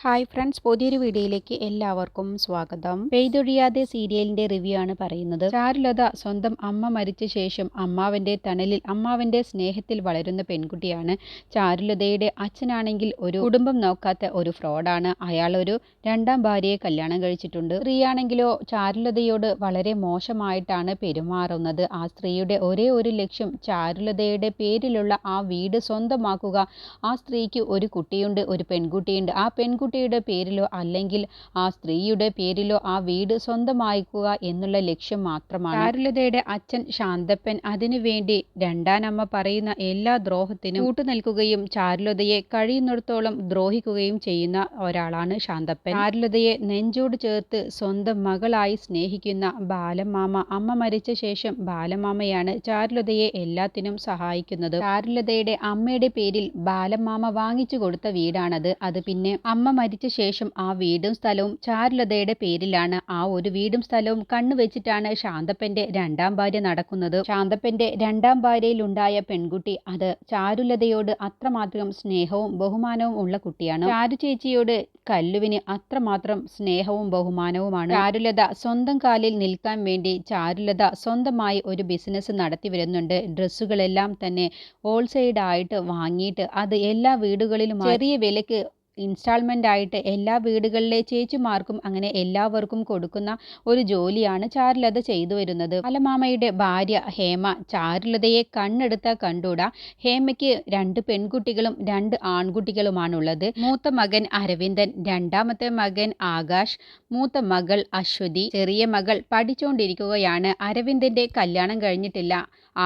Hi friends, പുതിയൊരു വീഡിയോയിലേക്ക് എല്ലാവർക്കും സ്വാഗതം. പെയ്തൊഴിയാതെ സീരിയലിന്റെ റിവ്യൂ ആണ് പറയുന്നത്. ചാരുലത സ്വന്തം അമ്മ മരിച്ച ശേഷം അമ്മാവന്റെ തണലിൽ അമ്മാവന്റെ സ്നേഹത്തിൽ വളരുന്ന പെൺകുട്ടിയാണ്. ചാരുലതയുടെ അച്ഛനാണെങ്കിൽ ഒരു കുടുംബം നോക്കാത്ത ഒരു ഫ്രോഡാണ്. അയാൾ ഒരു രണ്ടാം ഭാര്യയെ കല്യാണം കഴിച്ചിട്ടുണ്ട്. സ്ത്രീയാണെങ്കിലോ ചാരുലതയോട് വളരെ മോശമായിട്ടാണ് പെരുമാറുന്നത്. ആ സ്ത്രീയുടെ ഒരേ ഒരു ലക്ഷ്യം ചാരുലതയുടെ പേരിലുള്ള ആ വീട് സ്വന്തമാക്കുക. ആ സ്ത്രീക്ക് ഒരു കുട്ടിയുണ്ട്, ഒരു പെൺകുട്ടിയുണ്ട്. ആ പെൺകുട്ടിയുടെ പേരിലോ അല്ലെങ്കിൽ ആ സ്ത്രീയുടെ പേരിലോ ആ വീട് സ്വന്തമാക്കുക എന്നുള്ള ലക്ഷ്യം മാത്രമാണ്. ചാരുലതയുടെ അച്ഛൻ ശാന്തപ്പൻ അതിനുവേണ്ടി രണ്ടാനമ്മ പറയുന്ന എല്ലാ ദ്രോഹത്തിനും കൂട്ടുനിൽക്കുകയും ചാരുലതയെ കഴിയുന്നിടത്തോളം ദ്രോഹിക്കുകയും ചെയ്യുന്ന ഒരാളാണ് ശാന്തപ്പൻ. ചാരുലതയെ നെഞ്ചോട് ചേർത്ത് സ്വന്തം മകളായി സ്നേഹിക്കുന്ന ബാലമാമ, അമ്മ മരിച്ച ശേഷം ബാലമാമയാണ് ചാരുലതയെ എല്ലാത്തിനും സഹായിക്കുന്നത്. ചാരുലതയുടെ അമ്മയുടെ പേരിൽ ബാലമാമ വാങ്ങിച്ചു കൊടുത്ത വീടാണത്. അത് പിന്നെ അമ്മ മരിച്ച ശേഷം ആ വീടും സ്ഥലവും ചാരുലതയുടെ പേരിലാണ്. ആ ഒരു വീടും സ്ഥലവും കണ്ണുവെച്ചിട്ടാണ് ശാന്തപ്പന്റെ രണ്ടാം ഭാര്യ നടക്കുന്നത്. ശാന്തപ്പന്റെ രണ്ടാം ഭാര്യയിൽ ഉണ്ടായ പെൺകുട്ടി അത് ചാരുലതയോട് അത്രമാത്രം സ്നേഹവും ബഹുമാനവും ഉള്ള കുട്ടിയാണ്. ചാരു ചേച്ചിയോട് കല്ലുവിന് അത്രമാത്രം സ്നേഹവും ബഹുമാനവുമാണ്. ചാരുലത സ്വന്തം കാലിൽ നിൽക്കാൻ വേണ്ടി ചാരുലത സ്വന്തമായി ഒരു ബിസിനസ് നടത്തി വരുന്നുണ്ട്. ഡ്രസ്സുകളെല്ലാം തന്നെ ഹോൾസെയിൽ ആയിട്ട് വാങ്ങിയിട്ട് അത് എല്ലാ വീടുകളിലും ചെറിയ വിലക്ക് ഇൻസ്റ്റാൾമെൻ്റ് ആയിട്ട് എല്ലാ വീടുകളിലെ ചേച്ചിമാർക്കും അങ്ങനെ എല്ലാവർക്കും കൊടുക്കുന്ന ഒരു ജോലിയാണ് ചാരുലത ചെയ്തു വരുന്നത്. ബാലമാമയുടെ ഭാര്യ ഹേമ ചാരുലതയെ കണ്ണെടുത്താൽ കണ്ടൂടാ. ഹേമയ്ക്ക് 2 പെൺകുട്ടികളും 2 ആൺകുട്ടികളുമാണുള്ളത്. മൂത്ത മകൻ അരവിന്ദൻ, രണ്ടാമത്തെ മകൻ ആകാശ്, മൂത്ത മകൾ അശ്വതി, ചെറിയ മകൾ പഠിച്ചുകൊണ്ടിരിക്കുകയാണ്. അരവിന്ദന്റെ കല്യാണം കഴിഞ്ഞിട്ടില്ല.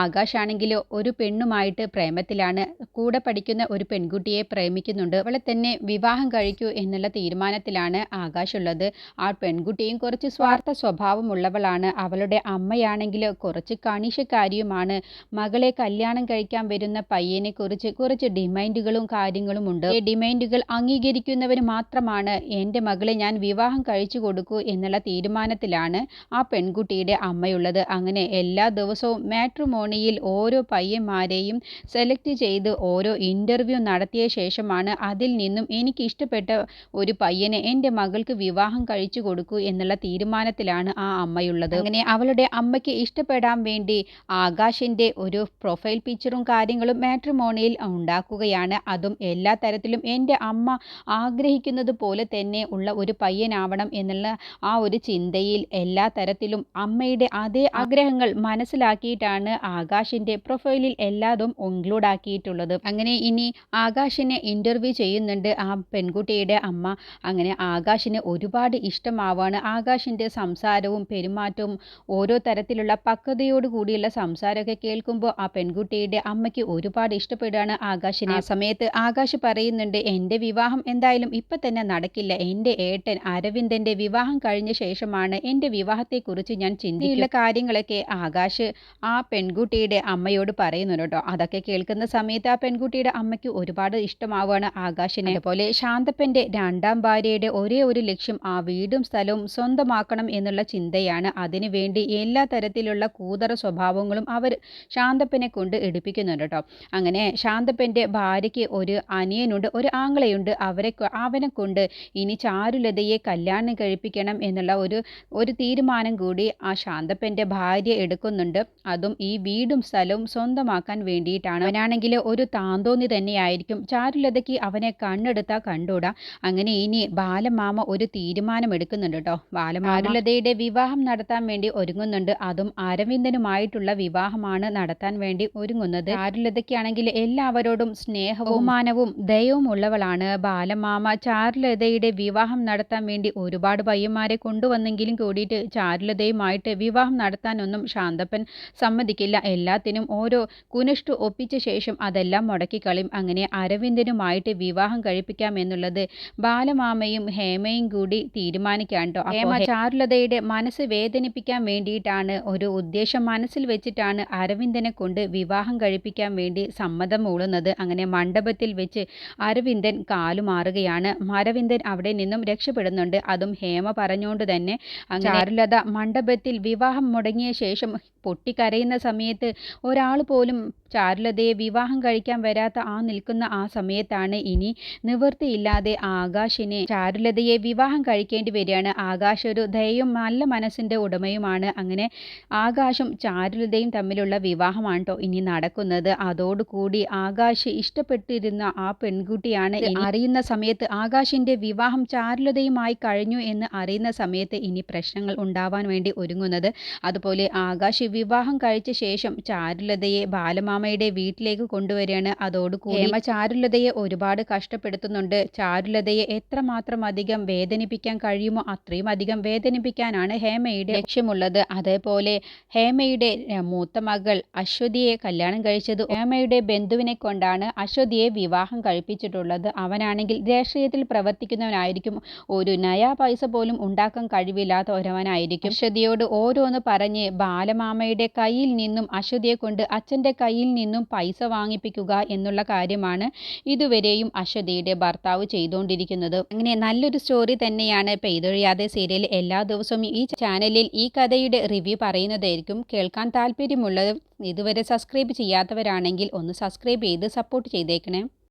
ആകാശ് ആണെങ്കിലോ ഒരു പെണ്ണുമായിട്ട് പ്രേമത്തിലാണ്. കൂടെ പഠിക്കുന്ന ഒരു പെൺകുട്ടിയെ പ്രേമിക്കുന്നുണ്ട്. അവളെ തന്നെ വിവാഹം കഴിക്കൂ എന്നുള്ള തീരുമാനത്തിലാണ് ആകാശ് ഉള്ളത്. ആ പെൺകുട്ടിയും കുറച്ച് സ്വാർത്ഥ സ്വഭാവമുള്ളവളാണ്. അവളുടെ അമ്മയാണെങ്കിൽ കുറച്ച് കണിശക്കാരിയുമാണ്. മകളെ കല്യാണം കഴിക്കാൻ വരുന്ന പയ്യനെ കുറിച്ച് കുറച്ച് ഡിമാൻഡുകളും കാര്യങ്ങളും ഉണ്ട്. ഈ ഡിമാൻഡുകൾ അംഗീകരിക്കുന്നവന് മാത്രമാണ് എൻ്റെ മകളെ ഞാൻ വിവാഹം കഴിച്ചു കൊടുക്കൂ എന്നുള്ള തീരുമാനത്തിലാണ് ആ പെൺകുട്ടിയുടെ അമ്മയുള്ളത്. അങ്ങനെ എല്ലാ ദിവസവും മാട്രിമോണിയിൽ ഓരോ പയ്യന്മാരെയും സെലക്ട് ചെയ്ത് ഓരോ ഇൻ്റർവ്യൂ നടത്തിയ ശേഷമാണ് അതിൽ നിന്നും എനിക്ക് ഇഷ്ടപ്പെട്ട ഒരു പയ്യനെ എൻ്റെ മകൾക്ക് വിവാഹം കഴിച്ചു കൊടുക്കൂ എന്നുള്ള തീരുമാനത്തിലാണ് ആ അമ്മയുള്ളത്. അങ്ങനെ അവളുടെ അമ്മയ്ക്ക് ഇഷ്ടപ്പെടാൻ വേണ്ടി ആകാശിൻ്റെ ഒരു പ്രൊഫൈൽ പിക്ചറും കാര്യങ്ങളും മാട്രിമോണിയിൽ ഉണ്ടാക്കുകയാണ്. അതും എല്ലാ തരത്തിലും എൻ്റെ അമ്മ ആഗ്രഹിക്കുന്നത് പോലെ തന്നെ ഉള്ള ഒരു പയ്യനാവണം എന്നുള്ള ആ ഒരു ചിന്തയിൽ എല്ലാ തരത്തിലും അമ്മയുടെ അതേ ആഗ്രഹങ്ങൾ മനസ്സിലാക്കിയിട്ടാണ് ആകാശിൻ്റെ പ്രൊഫൈലിൽ എല്ലാതും ഇൻക്ലൂഡ് ആക്കിയിട്ടുള്ളത്. അങ്ങനെ ഇനി ആകാശിനെ ഇൻ്റർവ്യൂ ചെയ്യുന്നുണ്ട് ആ പെൺകുട്ടിയുടെ അമ്മ. അങ്ങനെ ആകാശിന് ഒരുപാട് ഇഷ്ടമാവാണ്. ആകാശിൻ്റെ സംസാരവും പെരുമാറ്റവും ഓരോ തരത്തിലുള്ള പക്വതയോട് കൂടിയുള്ള സംസാരമൊക്കെ കേൾക്കുമ്പോൾ ആ പെൺകുട്ടിയുടെ അമ്മയ്ക്ക് ഒരുപാട് ഇഷ്ടപ്പെടുകയാണ് ആകാശിനെ. ആ സമയത്ത് ആകാശ് പറയുന്നുണ്ട്, എൻ്റെ വിവാഹം എന്തായാലും ഇപ്പം തന്നെ നടക്കില്ല. എൻ്റെ ഏട്ടൻ അരവിന്ദൻ്റെ വിവാഹം കഴിഞ്ഞ ശേഷമാണ് എൻ്റെ വിവാഹത്തെക്കുറിച്ച് ഞാൻ ചിന്തിക്കുന്ന കാര്യങ്ങളൊക്കെ ആകാശ് ആ പെൺകുട്ടിയുടെ അമ്മയോട് പറയുന്നുണ്ട് കേട്ടോ. അതൊക്കെ കേൾക്കുന്ന സമയത്ത് ആ പെൺകുട്ടിയുടെ അമ്മയ്ക്ക് ഒരുപാട് ഇഷ്ടമാവുകയാണ് ആകാശിനെ. അതുപോലെ ശാന്തപ്പൻ്റെ രണ്ടാം ഭാര്യയുടെ ഒരേ ഒരു ലക്ഷ്യം ആ വീടും സ്ഥലവും സ്വന്തമാക്കണം എന്നുള്ള ചിന്തയാണ്. അതിനുവേണ്ടി എല്ലാ തരത്തിലുള്ള കൂതറ സ്വഭാവങ്ങളും അവർ ശാന്തപ്പനെ കൊണ്ട് എടുപ്പിക്കുന്നുണ്ട് കേട്ടോ. അങ്ങനെ ശാന്തപ്പൻ്റെ ഭാര്യയ്ക്ക് ഒരു അനിയനുണ്ട്, ഒരു ആങ്ങളയുണ്ട്. അവനെ കൊണ്ട് ഇനി ചാരുലതയെ കല്യാണം കഴിപ്പിക്കണം എന്നുള്ള ഒരു തീരുമാനം കൂടി ആ ശാന്തപ്പൻ്റെ ഭാര്യ എടുക്കുന്നുണ്ട്. അതും ഈ വീടും സ്ഥലവും സ്വന്തമാക്കാൻ വേണ്ടിയിട്ടാണ്. അവനാണെങ്കിൽ ഒരു താന്തോന്നി തന്നെയായിരിക്കും. ചാരുലതയ്ക്ക് അവനെ കണ്ണെടുത്താൽ കണ്ടൂടാ. അങ്ങനെ ഇനി ബാലമാമ ഒരു തീരുമാനം എടുക്കുന്നുണ്ട് കേട്ടോ. ചാരുലതയുടെ വിവാഹം നടത്താൻ വേണ്ടി ഒരുങ്ങുന്നുണ്ട്. അതും അരവിന്ദനുമായിട്ടുള്ള വിവാഹമാണ് നടത്താൻ വേണ്ടി ഒരുങ്ങുന്നത്. ചാരുലതയ്ക്കാണെങ്കിൽ എല്ലാവരോടും സ്നേഹവും ബഹുമാനവും ദയവും ഉള്ളവളാണ് ബാലമാമ. ചാരുലതയുടെ വിവാഹം നടത്താൻ വേണ്ടി ഒരുപാട് പയ്യന്മാരെ കൊണ്ടുവന്നെങ്കിലും കൂടിയിട്ട് ചാരുലതയുമായിട്ട് വിവാഹം നടത്താനൊന്നും ശാന്തപ്പൻ സമ്മതിക്കില്ല. എല്ലാത്തിനും ഓരോ കുനിഷ്ടു ഒപ്പിച്ച ശേഷം അതെല്ലാം മുടക്കിക്കളയും. അങ്ങനെ അരവിന്ദനുമായിട്ട് വിവാഹം കഴിപ്പിക്കാം എന്നുള്ളത് ബാലമാമയും ഹേമയും കൂടി തീരുമാനിക്കാൻ കേട്ടോ. ഹേമ ചാരുലതയുടെ മനസ്സ് വേദനിപ്പിക്കാൻ വേണ്ടിയിട്ടാണ് ഒരു ഉദ്ദേശം മനസ്സിൽ വെച്ചിട്ടാണ് അരവിന്ദനെ കൊണ്ട് വിവാഹം കഴിപ്പിക്കാൻ വേണ്ടി സമ്മതം മൂളുന്നത്. അങ്ങനെ മണ്ഡപത്തിൽ വെച്ച് അരവിന്ദൻ കാലുമാറുകയാണ്. അരവിന്ദൻ അവിടെ നിന്നും രക്ഷപ്പെടുന്നുണ്ട്. അതും ഹേമ പറഞ്ഞുകൊണ്ട് തന്നെ. ചാരുലത മണ്ഡപത്തിൽ വിവാഹം മുടങ്ങിയ ശേഷം പൊട്ടിക്കരയുന്ന സമയത്ത് ഒരാൾ പോലും ചാരുലതയെ വിവാഹം കഴിക്കാൻ വരാത്ത നിൽക്കുന്ന ആ സമയത്താണ് ഇനി നിവൃത്തിയില്ലാതെ ആകാശിനെ ചാരുലതയെ വിവാഹം കഴിക്കേണ്ടി വരികയാണ്. ആകാശ് ഒരു ദയയും നല്ല മനസ്സിൻ്റെ ഉടമയുമാണ്. അങ്ങനെ ആകാശും ചാരുലതയും തമ്മിലുള്ള വിവാഹമാണ് കേട്ടോ ഇനി നടക്കുന്നത്. അതോടുകൂടി ആകാശ് ഇഷ്ടപ്പെട്ടിരുന്ന ആ പെൺകുട്ടിയാണ് അറിയുന്ന സമയത്ത് ആകാശിൻ്റെ വിവാഹം ചാരുലതയുമായി കഴിഞ്ഞു എന്ന് അറിയുന്ന സമയത്ത് ഇനി പ്രശ്നങ്ങൾ ഉണ്ടാവാൻ വേണ്ടി ഒരുങ്ങുന്നത്. അതുപോലെ ആകാശ് വിവാഹം കഴിച്ച ശേഷം ചാരുലതയെ ബാലമാമയുടെ വീട്ടിലേക്ക് കൊണ്ടുവരികയാണ്. അതോടുകൂടി ഹേമ ചാരുലതയെ ഒരുപാട് കഷ്ടപ്പെടുത്തുന്നുണ്ട്. ചാരുലതയെ എത്രമാത്രം അധികം വേദനിപ്പിക്കാൻ കഴിയുമോ അത്രയും അധികം വേദനിപ്പിക്കാനാണ് ഹേമയുടെ ലക്ഷ്യമുള്ളത്. അതേപോലെ ഹേമയുടെ മൂത്ത മകൾ അശ്വതിയെ കല്യാണം കഴിച്ചത് ഹേമയുടെ ബന്ധുവിനെ കൊണ്ടാണ് അശ്വതിയെ വിവാഹം കഴിപ്പിച്ചിട്ടുള്ളത്. അവനാണെങ്കിൽ രാഷ്ട്രീയത്തിൽ പ്രവർത്തിക്കുന്നവനായിരിക്കും. ഒരു നയാ പൈസ പോലും ഉണ്ടാക്കാൻ കഴിവില്ലാത്ത ഒരുവനായിരിക്കും. അശ്വതിയോട് ഓരോന്ന് പറഞ്ഞ് ബാലമാമയുടെ കയ്യിൽ നിന്നും അശ്വതിയെ കൊണ്ട് അച്ഛൻ്റെ കയ്യിൽ നിന്നും പൈസ വാങ്ങിപ്പിക്കുക എന്നുള്ള കാര്യമാണ് ഇതുവരെയും അശ്വതിയുടെ ഭർത്താവ് ചെയ്തുകൊണ്ടിരിക്കുന്നത്. അങ്ങനെ നല്ലൊരു സ്റ്റോറി തന്നെയാണ് പെയ്തൊഴിയാതെ സീരിയൽ. എല്ലാ ദിവസവും ഈ ചാനലിൽ ഈ കഥയുടെ റിവ്യൂ പറയുന്നതായിരിക്കും. കേൾക്കാൻ താല്പര്യമുള്ളത് ഇതുവരെ സബ്സ്ക്രൈബ് ചെയ്യാത്തവരാണെങ്കിൽ ഒന്ന് സബ്സ്ക്രൈബ് ചെയ്ത് സപ്പോർട്ട് ചെയ്തേക്കണേ.